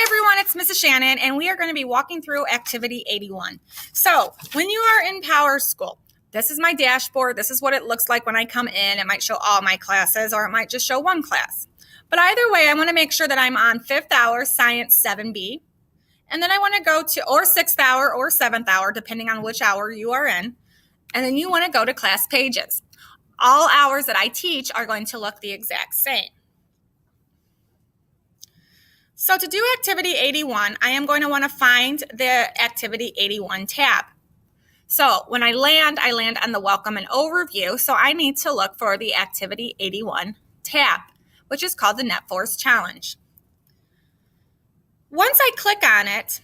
Hi everyone, it's Mrs. Shannon, and we are going to be walking through Activity 81. So, when you are in Power School, this is my dashboard. This is what it looks like when I come in. It might show all my classes, or it might just show one class. But either way, I want to make sure that I'm on 5th hour, Science 7B. And then I want to go to, or 6th hour, or 7th hour, depending on which hour you are in. And then you want to go to class pages. All hours that I teach are going to look the exact same. So to do Activity 81, I am going to want to find the Activity 81 tab. So when I land on the Welcome and Overview, so I need to look for the Activity 81 tab, which is called the NetForce Challenge. Once I click on it,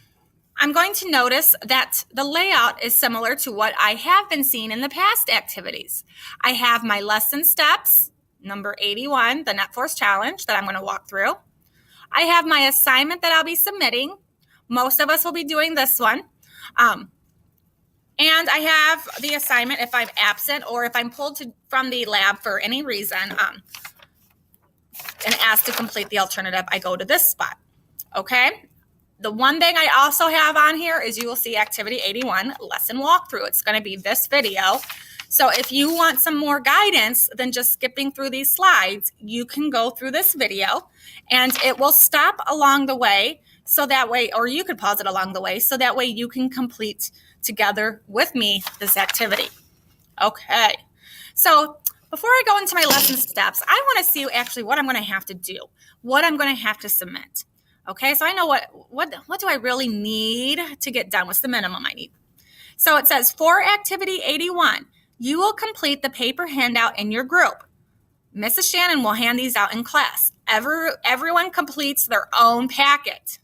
I'm going to notice that the layout is similar to what I have been seeing in the past activities. I have my lesson steps, number 81, the NetForce Challenge that I'm going to walk through. I have my assignment that I'll be submitting. Most of us will be doing this one. And I have the assignment if I'm absent or if I'm pulled from the lab for any reason and asked to complete the alternative, I go to this spot. Okay? The one thing I also have on here is you will see Activity 81 lesson walkthrough. It's going to be this video. So if you want some more guidance than just skipping through these slides, you can go through this video and it will stop along the way so that way, or you could pause it along the way so that way you can complete together with me this activity. Okay, so before I go into my lesson steps, I want to see actually what I'm going to have to do, what I'm going to have to submit. Okay, so I know what do I really need to get done? What's the minimum I need? So it says for Activity 81, you will complete the paper handout in your group. Mrs. Shannon will hand these out in class. Everyone completes their own packet.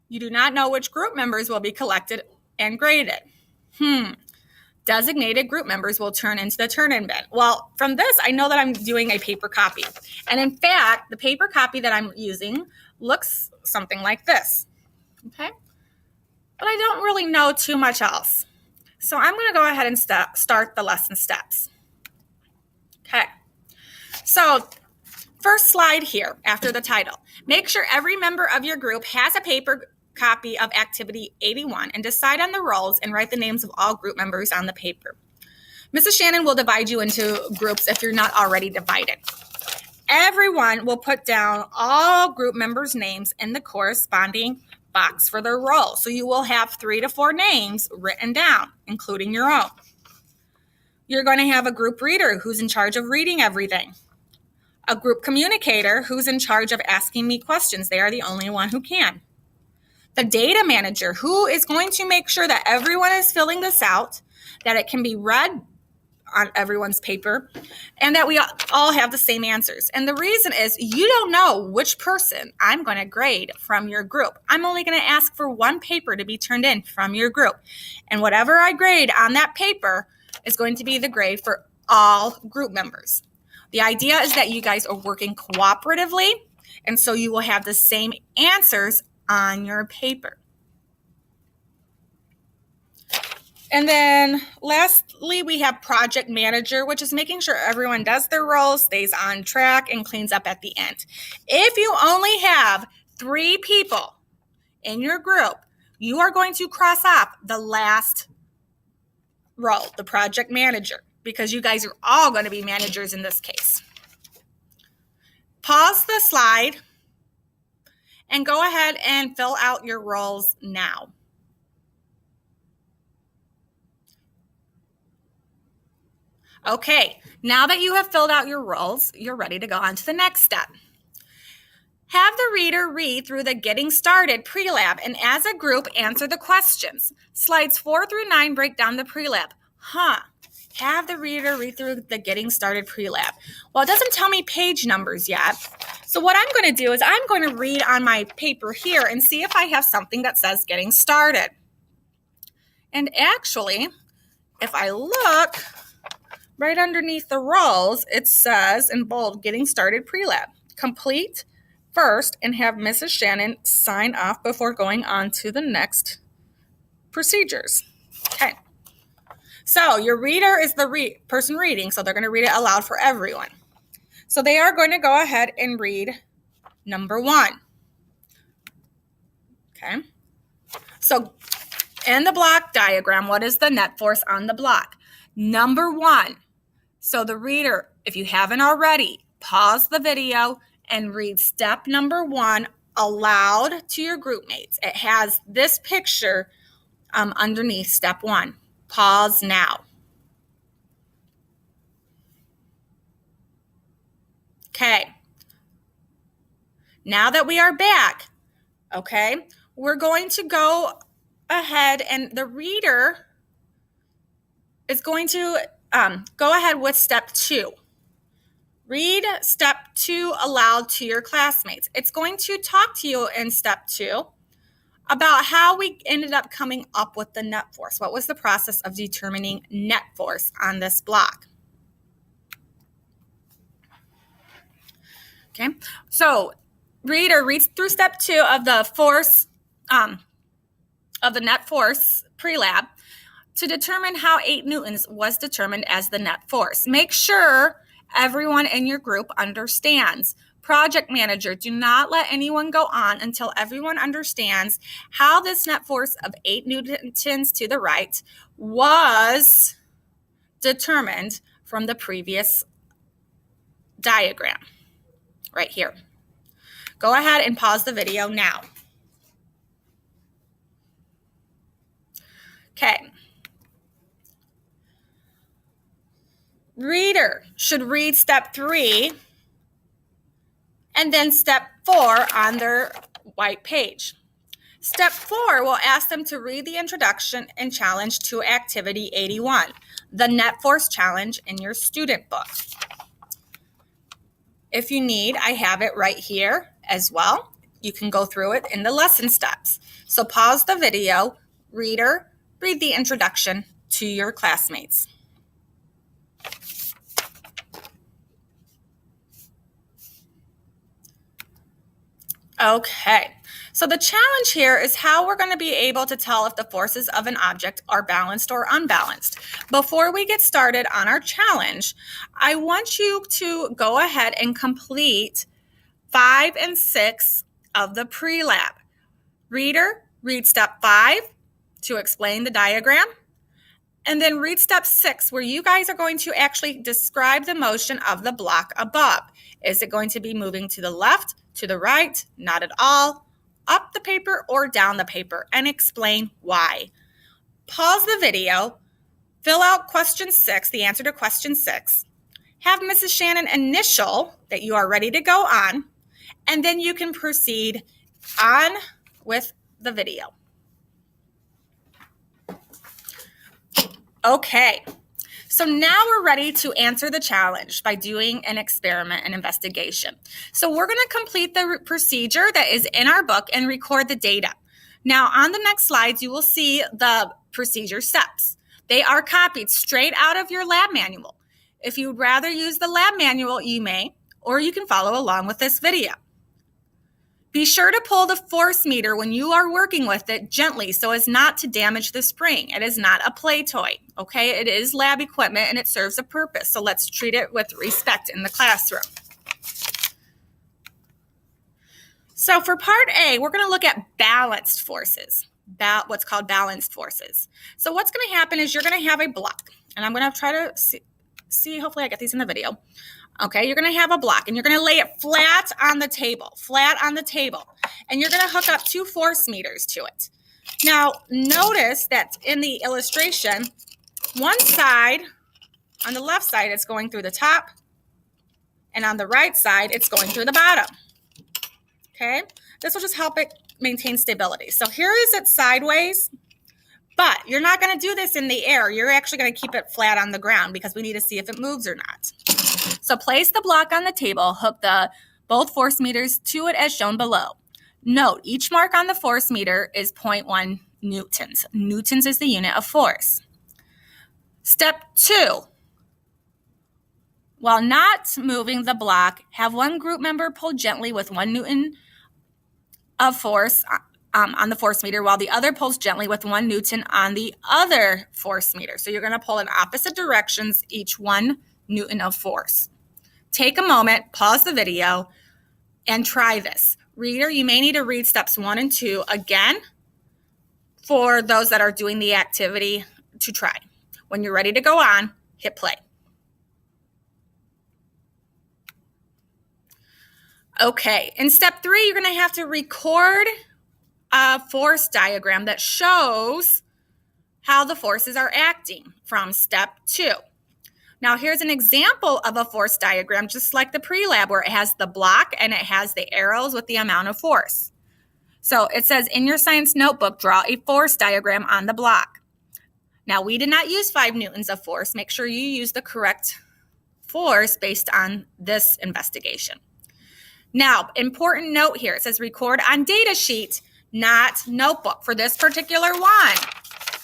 You do not know which group members will be collected and graded. Designated group members will turn into the turn-in bin. Well, from this, I know that I'm doing a paper copy. And in fact, the paper copy that I'm using looks something like this. Okay? But I don't really know too much else. So I'm going to go ahead and start the lesson steps. Okay. So first slide here after the title. Make sure every member of your group has a paper copy of Activity 81 and decide on the roles and write the names of all group members on the paper. Mrs. Shannon will divide you into groups if you're not already divided. Everyone will put down all group members' names in the corresponding box for their role. So you will have 3 to 4 names written down, including your own. You're going to have a group reader who's in charge of reading everything. A group communicator who's in charge of asking me questions. They are the only one who can. The data manager who is going to make sure that everyone is filling this out, that it can be read on everyone's paper, and that we all have the same answers. And the reason is you don't know which person I'm going to grade from your group. I'm only going to ask for one paper to be turned in from your group. And whatever I grade on that paper is going to be the grade for all group members. The idea is that you guys are working cooperatively, and so you will have the same answers on your paper. And then lastly, we have project manager, which is making sure everyone does their roles, stays on track, and cleans up at the end. If you only have 3 people in your group, you are going to cross off the last role, the project manager, because you guys are all going to be managers in this case. Pause the slide and go ahead and fill out your roles now. Okay, now that you have filled out your roles, you're ready to go on to the next step. Have the reader read through the Getting Started pre-lab and as a group answer the questions. Slides 4 through 9 break down the pre-lab. Have the reader read through the Getting Started pre-lab. Well, it doesn't tell me page numbers yet. So what I'm going to do is I'm going to read on my paper here and see if I have something that says Getting Started. And actually, if I look right underneath the roles, it says in bold, Getting Started pre-lab. Complete first and have Mrs. Shannon sign off before going on to the next procedures. Okay. So your reader is the person reading, so they're going to read it aloud for everyone. So they are going to go ahead and read number 1. Okay. So in the block diagram, what is the net force on the block? Number 1. So the reader, if you haven't already, pause the video and read step number 1 aloud to your group mates. It has this picture underneath step 1. Pause now. Okay. Now that we are back, okay, we're going to go ahead and the reader is going to go ahead with step 2. Read step 2 aloud to your classmates. It's going to talk to you in step 2 about how we ended up coming up with the net force. What was the process of determining net force on this block? Okay, so reader reads through step 2 of the force, of the net force pre-lab to determine how 8 newtons was determined as the net force. Make sure everyone in your group understands. Project manager, do not let anyone go on until everyone understands how this net force of 8 newtons to the right was determined from the previous diagram right here. Go ahead and pause the video now. Okay. Reader should read step 3 and then step 4 on their white page. Step 4 will ask them to read the introduction and challenge to activity 81, the net force challenge in your student book. If you need, I have it right here as well. You can go through it in the lesson steps. So pause the video, reader, read the introduction to your classmates. Okay, so the challenge here is how we're going to be able to tell if the forces of an object are balanced or unbalanced. Before we get started on our challenge, I want you to go ahead and complete 5 and 6 of the pre-lab. Reader, read step 5 to explain the diagram, and then read step 6 where you guys are going to actually describe the motion of the block above. Is it going to be moving to the left, to the right, not at all, up the paper or down the paper, and explain why. Pause the video, fill out question 6, the answer to question 6, have Mrs. Shannon initial that you are ready to go on, and then you can proceed on with the video. Okay, so now we're ready to answer the challenge by doing an experiment and investigation. So we're going to complete the procedure that is in our book and record the data. Now on the next slides, you will see the procedure steps. They are copied straight out of your lab manual. If you'd rather use the lab manual, you may, or you can follow along with this video. Be sure to pull the force meter when you are working with it gently so as not to damage the spring. It is not a play toy, okay? It is lab equipment and it serves a purpose, so let's treat it with respect in the classroom. So for part A, we're going to look at balanced forces, what's called balanced forces. So what's going to happen is you're going to have a block, and I'm going to try to see, hopefully I get these in the video. Okay, you're going to have a block and you're going to lay it flat on the table, and you're going to hook up 2 force meters to it. Now, notice that in the illustration, one side, on the left side, it's going through the top, and on the right side, it's going through the bottom. Okay, this will just help it maintain stability. So here is it sideways, but you're not going to do this in the air. You're actually going to keep it flat on the ground because we need to see if it moves or not. So place the block on the table, hook both force meters to it as shown below. Note, each mark on the force meter is 0.1 newtons. Newtons is the unit of force. Step 2. While not moving the block, have one group member pull gently with 1 newton of force on the force meter, while the other pulls gently with 1 newton on the other force meter. So you're going to pull in opposite directions, each 1 newton of force. Take a moment, pause the video, and try this. Reader, you may need to read steps 1 and 2 again for those that are doing the activity to try. When you're ready to go on, hit play. Okay, in step 3, you're going to have to record a force diagram that shows how the forces are acting from step 2. Now, here's an example of a force diagram, just like the pre-lab, where it has the block and it has the arrows with the amount of force. So it says, in your science notebook, draw a force diagram on the block. Now, we did not use 5 newtons of force. Make sure you use the correct force based on this investigation. Now, important note here, it says record on data sheet, not notebook. For this particular one,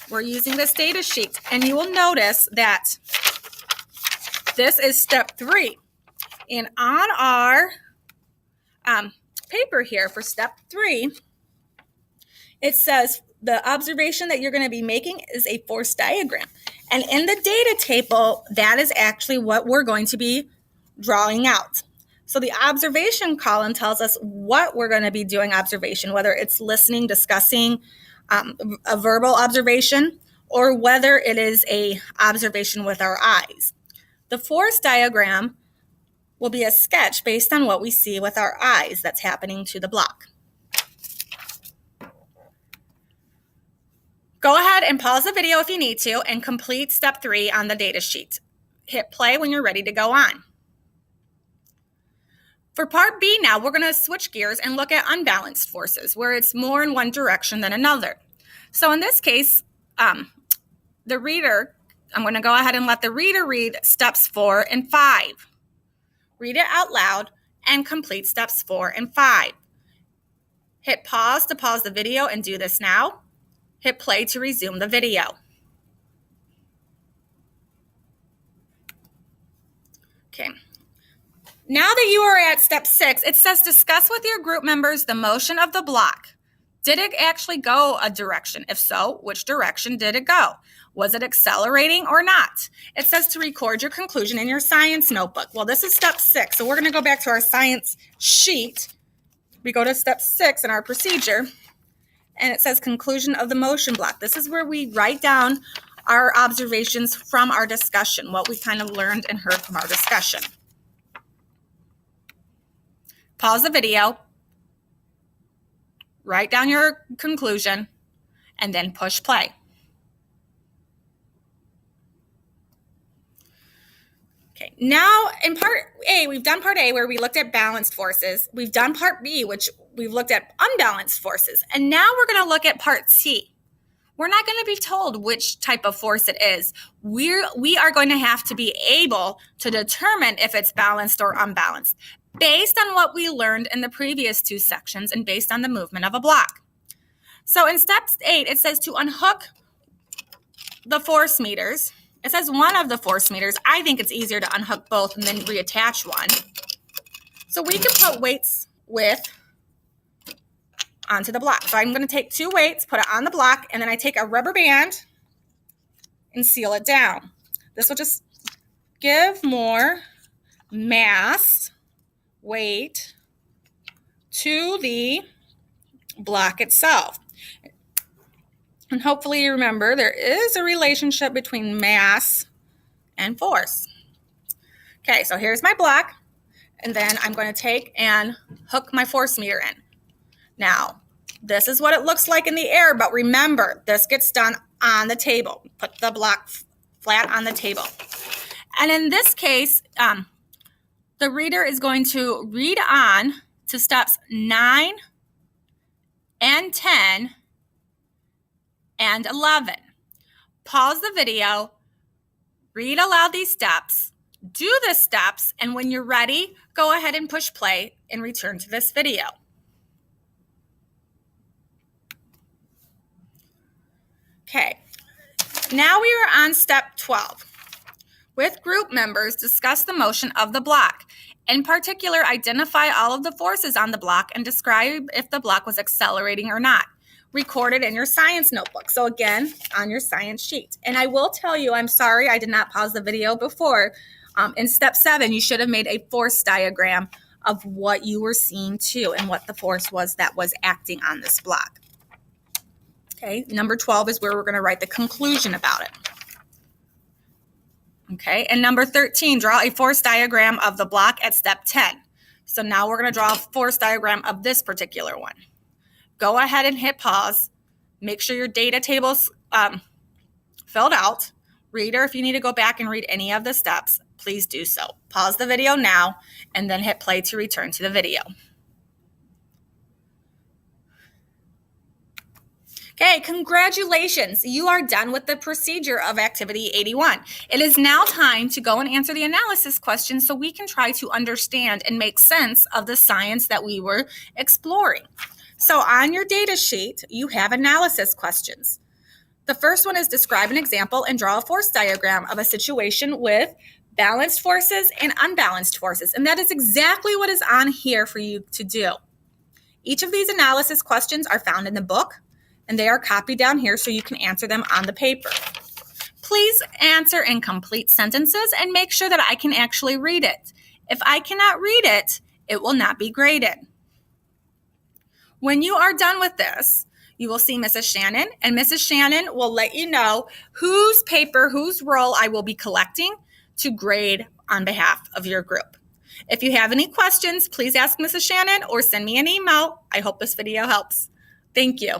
we're using this data sheet, and you will notice that this is step 3. And on our paper here for step 3, it says the observation that you're going to be making is a force diagram. And in the data table, that is actually what we're going to be drawing out. So the observation column tells us what we're going to be doing observation, whether it's listening, discussing, a verbal observation, or whether it is a observation with our eyes. The force diagram will be a sketch based on what we see with our eyes that's happening to the block. Go ahead and pause the video if you need to and complete step 3 on the data sheet. Hit play when you're ready to go on. For part B now, we're going to switch gears and look at unbalanced forces, where it's more in one direction than another. So in this case, I'm going to go ahead and let the reader read steps 4 and 5. Read it out loud and complete steps 4 and 5. Hit pause to pause the video and do this now. Hit play to resume the video. Okay. Now that you are at step 6, it says discuss with your group members the motion of the block. Did it actually go a direction? If so, which direction did it go? Was it accelerating or not? It says to record your conclusion in your science notebook. Well, this is step 6, so we're going to go back to our science sheet. We go to step 6 in our procedure, and it says conclusion of the motion block. This is where we write down our observations from our discussion, what we kind of learned and heard from our discussion. Pause the video, write down your conclusion, and then push play. Okay, now in part A, we've done part A where we looked at balanced forces. We've done part B, which we've looked at unbalanced forces. And now we're going to look at part C. We're not going to be told which type of force it is. We are going to have to be able to determine if it's balanced or unbalanced based on what we learned in the previous 2 sections and based on the movement of a block. So in step 8, it says to unhook the force meters. It says one of the force meters. I think it's easier to unhook both and then reattach one. So we can put weights onto the block. So I'm going to take 2 weights, put it on the block, and then I take a rubber band and seal it down. This will just give more mass, weight to the block itself. And hopefully you remember there is a relationship between mass and force. Okay, so here's my block, and then I'm going to take and hook my force meter in. Now, this is what it looks like in the air, but remember, this gets done on the table. Put the block flat on the table. And in this case, the reader is going to read on to steps 9 and 10 and 11. Pause the video, read aloud these steps, do the steps, and when you're ready, go ahead and push play and return to this video. Okay, now we are on step 12. With group members, discuss the motion of the block. In particular, identify all of the forces on the block and describe if the block was accelerating or not. Record it in your science notebook. So again, on your science sheet. And I will tell you, I'm sorry I did not pause the video before. In step 7, you should have made a force diagram of what you were seeing too and what the force was that was acting on this block. Okay, number 12 is where we're going to write the conclusion about it. Okay, and number 13, draw a force diagram of the block at step 10. So now we're going to draw a force diagram of this particular one. Go ahead and hit pause. Make sure your data table's filled out. Reader, if you need to go back and read any of the steps, please do so. Pause the video now and then hit play to return to the video. Okay, congratulations. You are done with the procedure of activity 81. It is now time to go and answer the analysis questions so we can try to understand and make sense of the science that we were exploring. So on your data sheet, you have analysis questions. The first one is describe an example and draw a force diagram of a situation with balanced forces and unbalanced forces. And that is exactly what is on here for you to do. Each of these analysis questions are found in the book, and they are copied down here so you can answer them on the paper. Please answer in complete sentences and make sure that I can actually read it. If I cannot read it, it will not be graded. When you are done with this, you will see Mrs. Shannon, and Mrs. Shannon will let you know whose paper, whose roll I will be collecting to grade on behalf of your group. If you have any questions, please ask Mrs. Shannon or send me an email. I hope this video helps. Thank you.